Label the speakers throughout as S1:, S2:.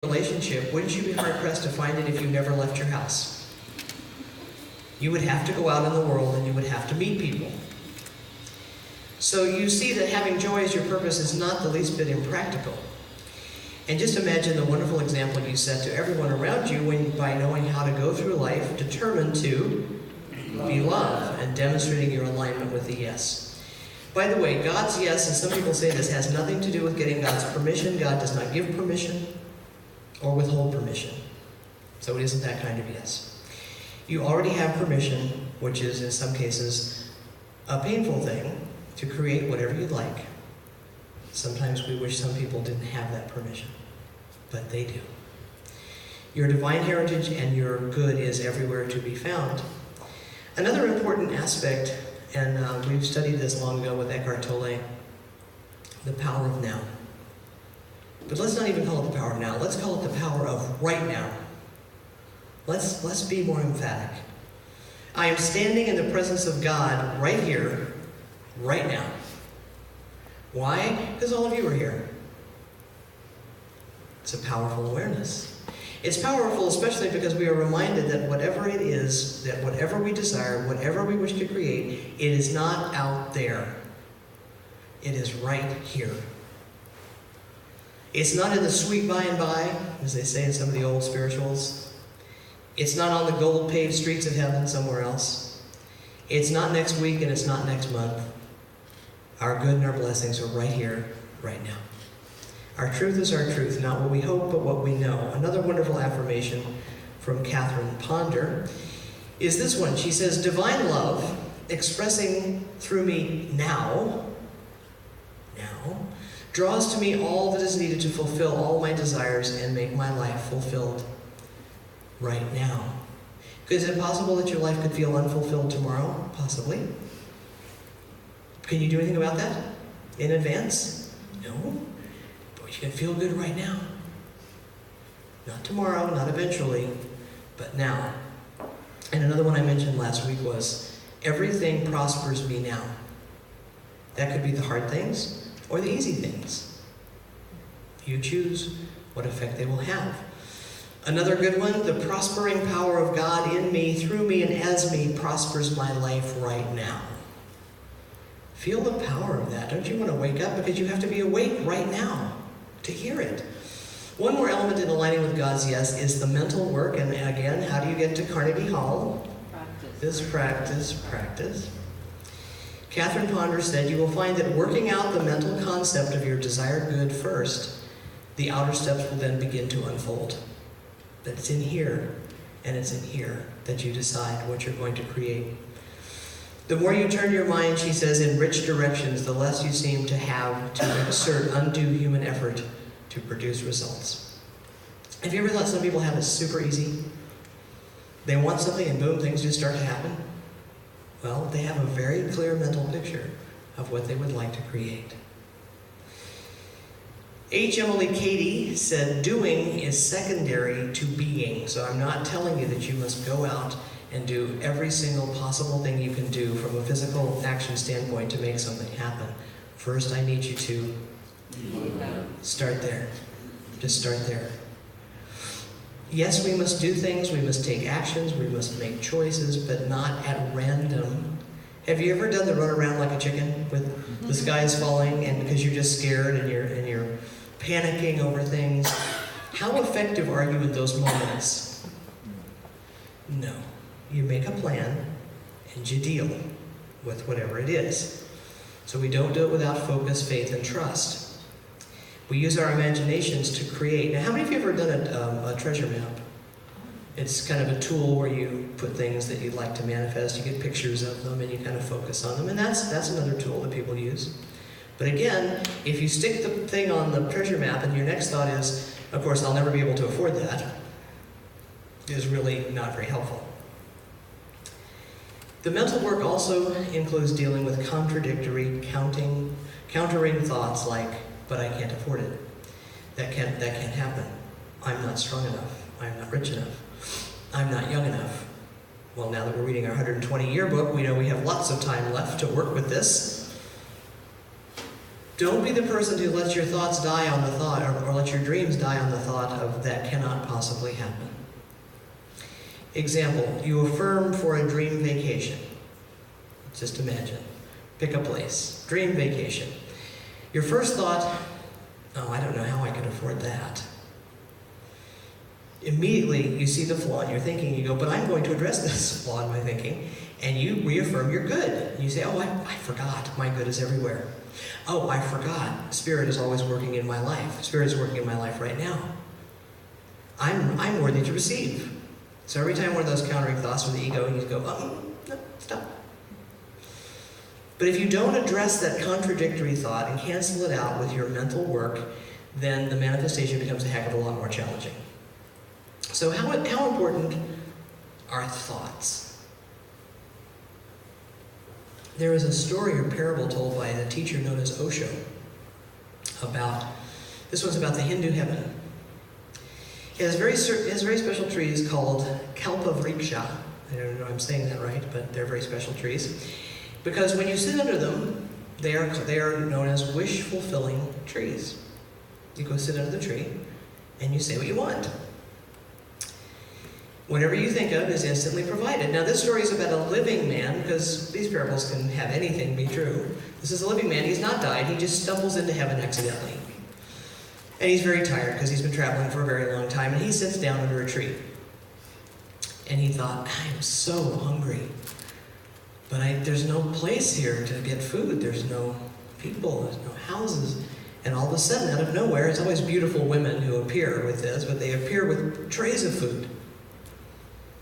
S1: relationship, wouldn't you be hard-pressed to find it if you never left your house? You would have to go out in the world and you would have to meet people. So you see that having joy as your purpose is not the least bit impractical. And just imagine the wonderful example you set to everyone around you when, by knowing how to go through life determined to be love and demonstrating your alignment with the yes. By the way, God's yes, and some people say this, has nothing to do with getting God's permission. God does not give permission or withhold permission. So it isn't that kind of yes. You already have permission, which is in some cases a painful thing, to create whatever you'd like. Sometimes we wish some people didn't have that permission, but they do. Your divine heritage and your good is everywhere to be found. Another important aspect, and we've studied this long ago with Eckhart Tolle, the power of now. But let's not even call it the power of now. Let's call it the power of right now. Let's be more emphatic. I am standing in the presence of God right here, right now. Why? Because all of you are here. It's a powerful awareness. It's powerful especially because we are reminded that whatever it is, that whatever we desire, whatever we wish to create, it is not out there. It is right here. It's not in the sweet by and by, as they say in some of the old spirituals. It's not on the gold-paved streets of heaven somewhere else. It's not next week and it's not next month. Our good and our blessings are right here, right now. Our truth is our truth, not what we hope, but what we know. Another wonderful affirmation from Catherine Ponder is this one. She says, divine love, expressing through me now, draws to me all that is needed to fulfill all my desires and make my life fulfilled right now. Is it possible that your life could feel unfulfilled tomorrow? Possibly. Can you do anything about that in advance? No. But you can feel good right now. Not tomorrow, not eventually, but now. And another one I mentioned last week was, everything prospers me now. That could be the hard things or the easy things. You choose what effect they will have. Another good one, the prospering power of God in me, through me, and as me prospers my life right now. Feel the power of that. Don't you want to wake up? Because you have to be awake right now to hear it. One more element in aligning with God's yes is the mental work. And again, how do you get to Carnegie Hall? Practice. Catherine Ponder said, you will find that working out the mental concept of your desired good first, the outer steps will then begin to unfold. That it's in here, and it's in here that you decide what you're going to create. The more you turn your mind, she says, in rich directions, the less you seem to have to exert undue human effort to produce results. Have you ever thought some people have it super easy? They want something and boom, things just start to happen? Well, they have a very clear mental picture of what they would like to create. H. Emily Cady said, doing is secondary to being. So I'm not telling you that you must go out and do every single possible thing you can do from a physical action standpoint to make something happen. First, I need you to start there. Just start there. Yes, we must do things, we must take actions, we must make choices, but not at random. Have you ever done the run around like a chicken with the sky is falling and because you're just scared and you're panicking over things? How effective are you in those moments? No. You make a plan and you deal with whatever it is. So we don't do it without focus, faith, and trust. We use our imaginations to create. Now, how many of you have ever done a treasure map? It's kind of a tool where you put things that you'd like to manifest. You get pictures of them and you kind of focus on them. And that's another tool that people use. But again, if you stick the thing on the treasure map and your next thought is, of course, I'll never be able to afford that, is really not very helpful. The mental work also includes dealing with contradictory, countering thoughts like, but I can't afford it. That can't happen. I'm not strong enough. I'm not rich enough. I'm not young enough. Well, now that we're reading our 120 yearbook, we know we have lots of time left to work with this. Don't be the person who lets your thoughts die on the thought, or let your dreams die on the thought of that cannot possibly happen. Example, you affirm for a dream vacation. Just imagine. Pick a place. Dream vacation. Your first thought, oh, I don't know how I could afford that. Immediately, you see the flaw in your thinking. You go, but I'm going to address this flaw in my thinking. And you reaffirm your good. You say, oh, I forgot. My good is everywhere. Oh, I forgot. Spirit is always working in my life. Spirit is working in my life right now. I'm worthy to receive. So every time one of those countering thoughts from the ego, you go, oh, no, stop. But if you don't address that contradictory thought and cancel it out with your mental work, then the manifestation becomes a heck of a lot more challenging. So how important are thoughts? There is a story or parable told by a teacher known as Osho this one's about the Hindu heaven. It has very special trees called Kalpa Vriksha. I don't know if I'm saying that right, but they're very special trees. Because when you sit under them, they are known as wish-fulfilling trees. You go sit under the tree, and you say what you want. Whatever you think of is instantly provided. Now, this story is about a living man, because these parables can have anything be true. This is a living man. He's not died. He just stumbles into heaven accidentally. And he's very tired because he's been traveling for a very long time, and he sits down under a tree. And he thought, I'm so hungry. But there's no place here to get food. There's no people. There's no houses. And all of a sudden, out of nowhere, it's always beautiful women who appear with this, but they appear with trays of food.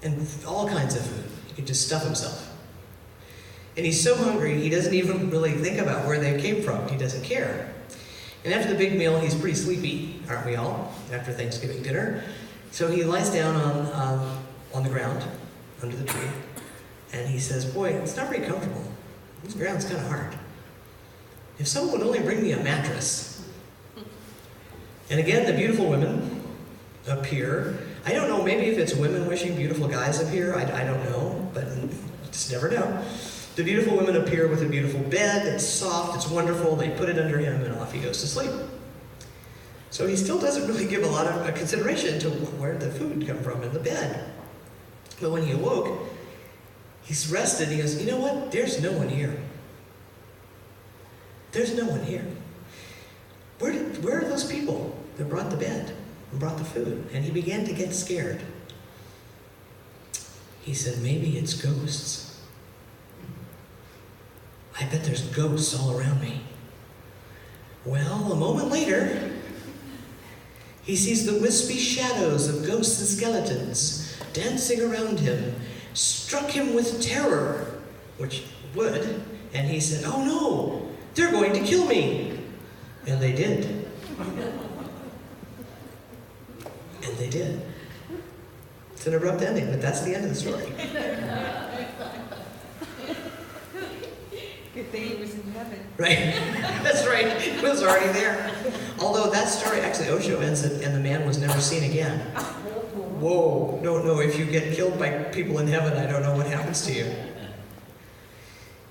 S1: And all kinds of food. He could just stuff himself. And he's so hungry, he doesn't even really think about where they came from. He doesn't care. And after the big meal, he's pretty sleepy, aren't we all, after Thanksgiving dinner? So he lies down on the ground, under the tree, and he says, boy, it's not very comfortable. This ground's kind of hard. If someone would only bring me a mattress. And again, the beautiful women appear. I don't know, maybe if it's women wishing, beautiful guys appear. I don't know, but you just never know. The beautiful women appear with a beautiful bed. It's soft, it's wonderful. They put it under him, and off he goes to sleep. So he still doesn't really give a lot of consideration to where the food come from in the bed. But when he awoke, he's rested. He goes, you know what? There's no one here. There's no one here. Where are those people that brought the bed and brought the food? And he began to get scared. He said, maybe it's ghosts. I bet there's ghosts all around me. Well, a moment later, he sees the wispy shadows of ghosts and skeletons dancing around him, struck him with terror, which would, and he said, oh no, they're going to kill me. And they did. And they did. It's an abrupt ending, but that's the end of the story.
S2: Good thing he was in heaven.
S1: Right? That's right. It was already there. Although that story, actually, Osho ends it, and the man was never seen again. Whoa. No, if you get killed by people in heaven, I don't know what happens to you.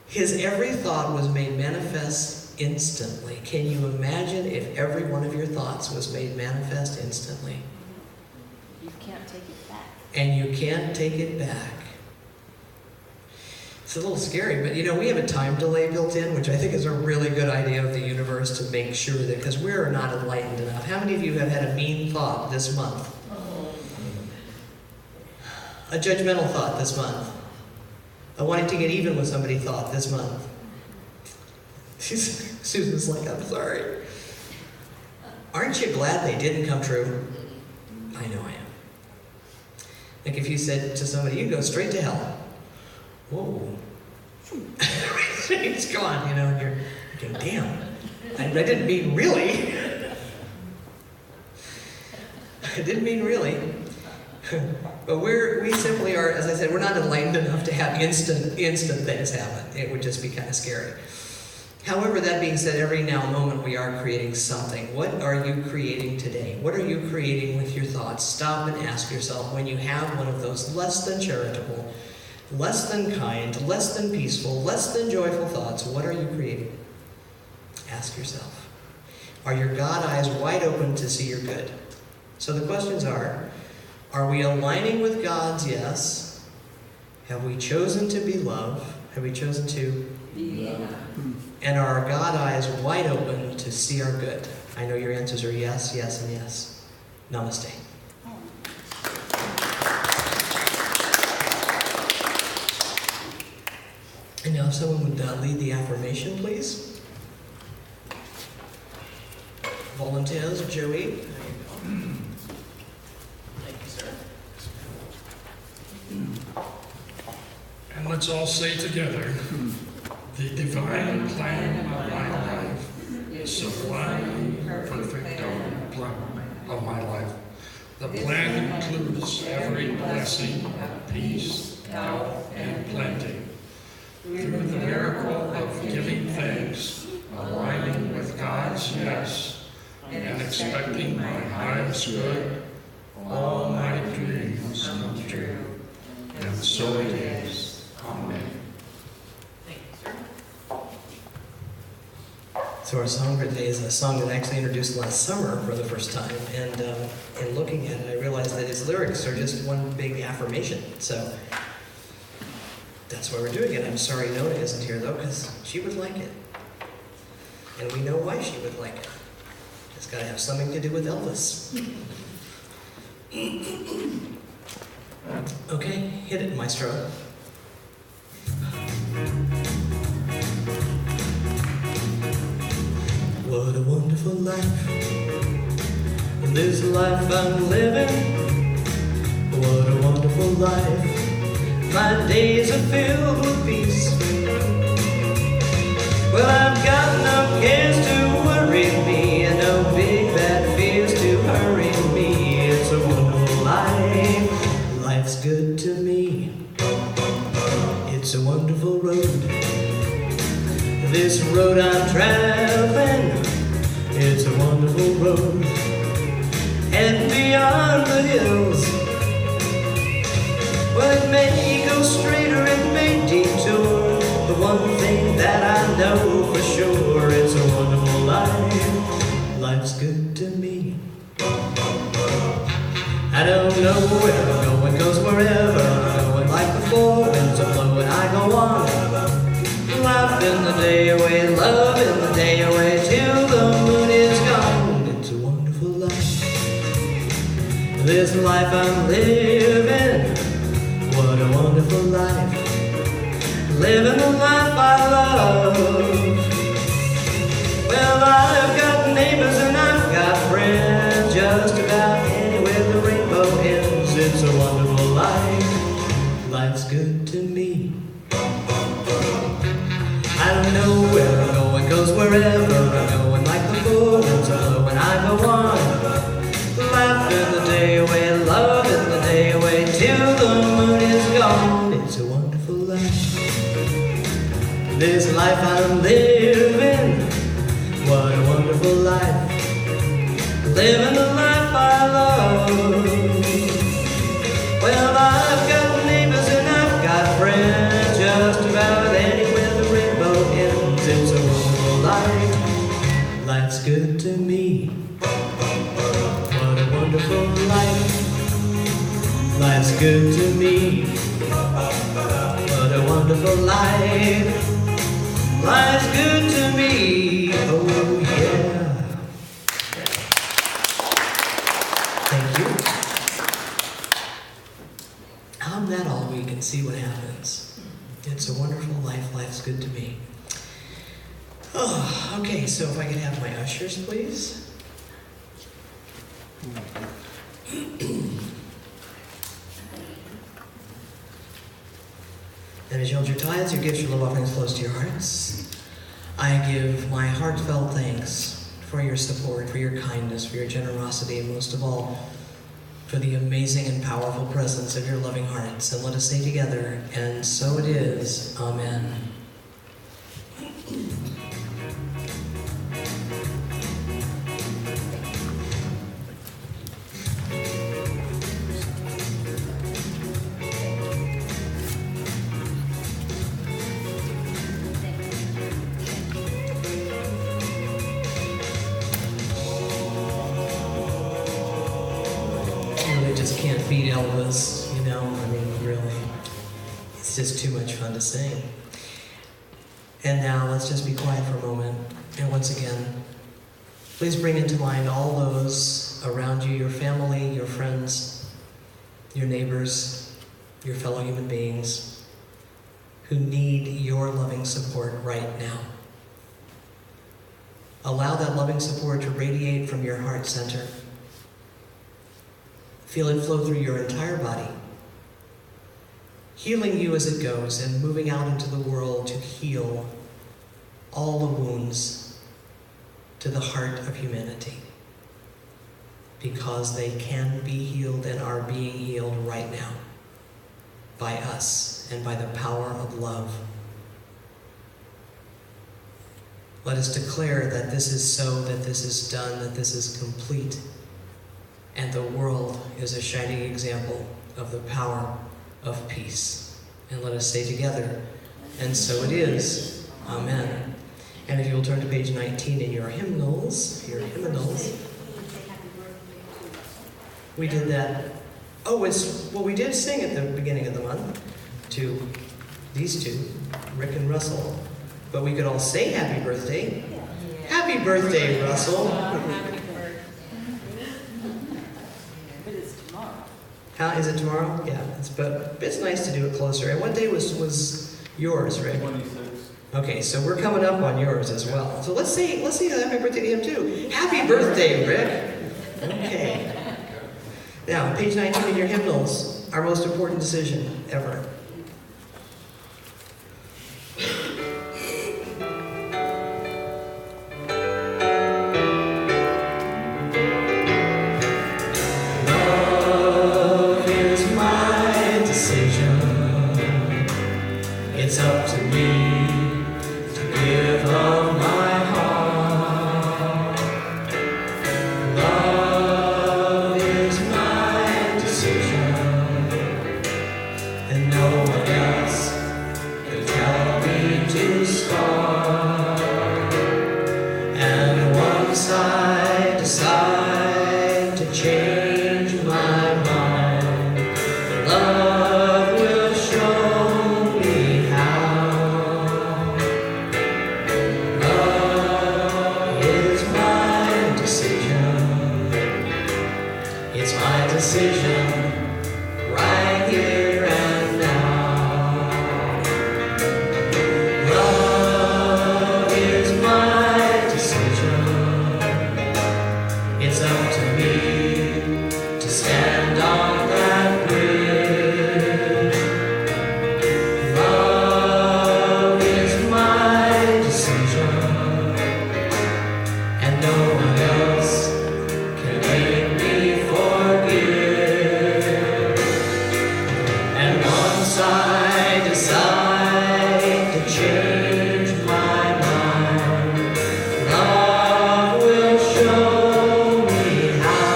S1: His every thought was made manifest instantly. Can you imagine if every one of your thoughts was made manifest instantly?
S2: You can't take it back.
S1: And you can't take it back. It's a little scary, but we have a time delay built in, which I think is a really good idea of the universe to make sure that, because we're not enlightened enough. How many of you have had a mean thought this month? A judgmental thought this month? A wanting to get even with somebody thought this month? Susan's like, I'm sorry. Aren't you glad they didn't come true? I know I am. Like if you said to somebody, you go straight to hell. Whoa. It's gone, and you're thinking, damn, I didn't mean really. I didn't mean really. But we simply are, as I said, we're not enlightened enough to have instant things happen. It would just be kind of scary. However, that being said, every now and moment we are creating something. What are you creating today? What are you creating with your thoughts? Stop and ask yourself, when you have one of those less than charitable, less than kind, less than peaceful, less than joyful thoughts, what are you creating? Ask yourself. Are your God eyes wide open to see your good? So the questions are we aligning with God's yes? Have we chosen to be love? Have we chosen to be love? And are our God eyes wide open to see our good? I know your answers are yes, yes, and yes. Namaste. And now if someone would lead the affirmation, please. Volunteers, Joey. There you go. Thank you, sir.
S3: And let's all say together, the divine plan of my life is sublime, perfect plan of my life. The plan includes every blessing of peace, health, and plenty. Through the miracle of giving thanks, aligning with God's yes, and expecting my highest good, all my dreams come true. And so it is. Amen.
S1: Thank you, sir. So our song for today is a song that I actually introduced last summer for the first time, and in looking at it, I realized that its lyrics are just one big affirmation. So that's why we're doing it. I'm sorry Nona isn't here though, because she would like it, and we know why she would like it. It's got to have something to do with Elvis. Okay, hit it, maestro. What a wonderful life, this life I'm living. What a wonderful life, my days are filled with peace. Well, I've got no cares to worry me, and no big bad fears to hurry me. It's a wonderful life, life's good to me. It's a wonderful road, this road I'm traveling. It's a wonderful road, and beyond the hills, well, it may go straighter, it may detour. The one thing that I know for sure, it's a wonderful life, life's good to me. I don't know where I'm going, 'cause wherever I'm going, like the four winds are blowing, I go on. Laughing the day away, loving the day away, till the moon is gone. It's a wonderful life, this life I'm living. What a wonderful life, living the life I love. Well, I've got neighbors and I've got friends, just about anywhere the rainbow ends. It's a wonderful life, life's good to me. I don't know where I'm going, 'cause wherever I'm going, like the four winds are blowing, I go on. Laughing the day away, loving the day away, till the moon is gone. It's a wonderful life, this life I'm living. What a wonderful life, living the life I love. Well, I've got neighbors and I've got friends, just about anywhere the rainbow ends. It's a wonderful life, life's good to me. What a wonderful life, life's good to me. What a wonderful life, life's good to me. Oh yeah. Thank you. Hum that all week and see what happens. It's a wonderful life, life's good to me. Oh, okay, so if I could have my ushers, please. And as you hold your tithes, your gifts, your love offerings close to your hearts, I give my heartfelt thanks for your support, for your kindness, for your generosity, and most of all, for the amazing and powerful presence of your loving hearts. And let us say together, and so it is. Amen. really just can't beat Elvis, you know? I mean, really. It's just too much fun to sing. And now let's just be quiet for a moment. And once again, please bring into mind all those around you, your family, your friends, your neighbors, your fellow human beings who need your loving support right now. Allow that loving support to radiate from your heart center. Feel it flow through your entire body, healing you as it goes and moving out into the world to heal all the wounds to the heart of humanity, because they can be healed and are being healed right now by us and by the power of love. Let us declare that this is so, that this is done, that this is complete, and the world is a shining example of the power of peace. And let us say together, and so it is. Amen. And if you will turn to page 19 in your hymnals, we did that. Oh, we did sing at the beginning of the month to these two, Rick and Russell. But we could all say happy birthday. Happy birthday, Russell.
S2: But it's tomorrow.
S1: How is it tomorrow? Yeah, but it's nice to do it closer. And what day was yours, Rick?
S4: 26.
S1: Okay, so we're coming up on yours as well. So let's say happy birthday to him too. Happy birthday, Rick. Okay. Now, page 19 in your hymnals, our most important decision ever. Love is my decision. It's up to me to give of my heart. Love is my decision, and no one else could tell me to start. And once I decide to change my mind, love will show me how. Love is my decision. It's my decision right here and now. Love is my decision. It's up to me to stand on that bridge. Love is my decision, and no one else can make me forgive. And once I decide to change my mind, love will show me how.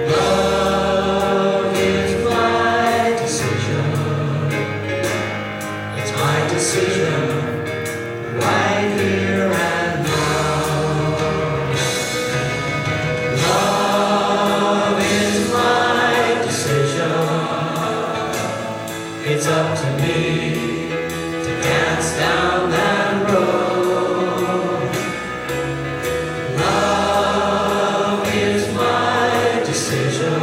S1: Love is my decision. It's my decision right here and now. Love is my decision. It's up to me to dance down that road. Love is my decision,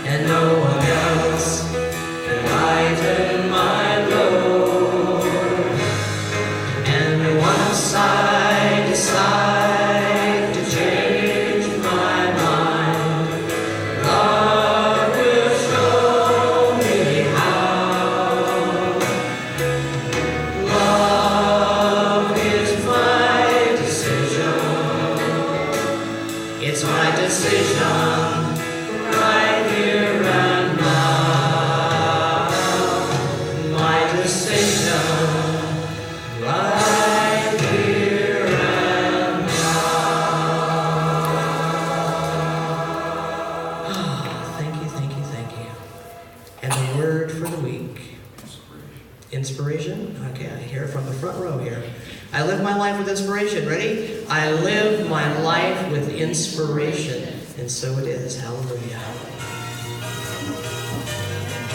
S1: and no one else can lighten my load. And once I decide to change my mind, love will show me how. Love is my decision. It's my decision right here and now. My decision right here and now. Thank you. And the word for the week. Inspiration? Okay, I hear it from the front row here. I live my life with inspiration. Ready? I live my life with inspiration. And so it is. Hallelujah.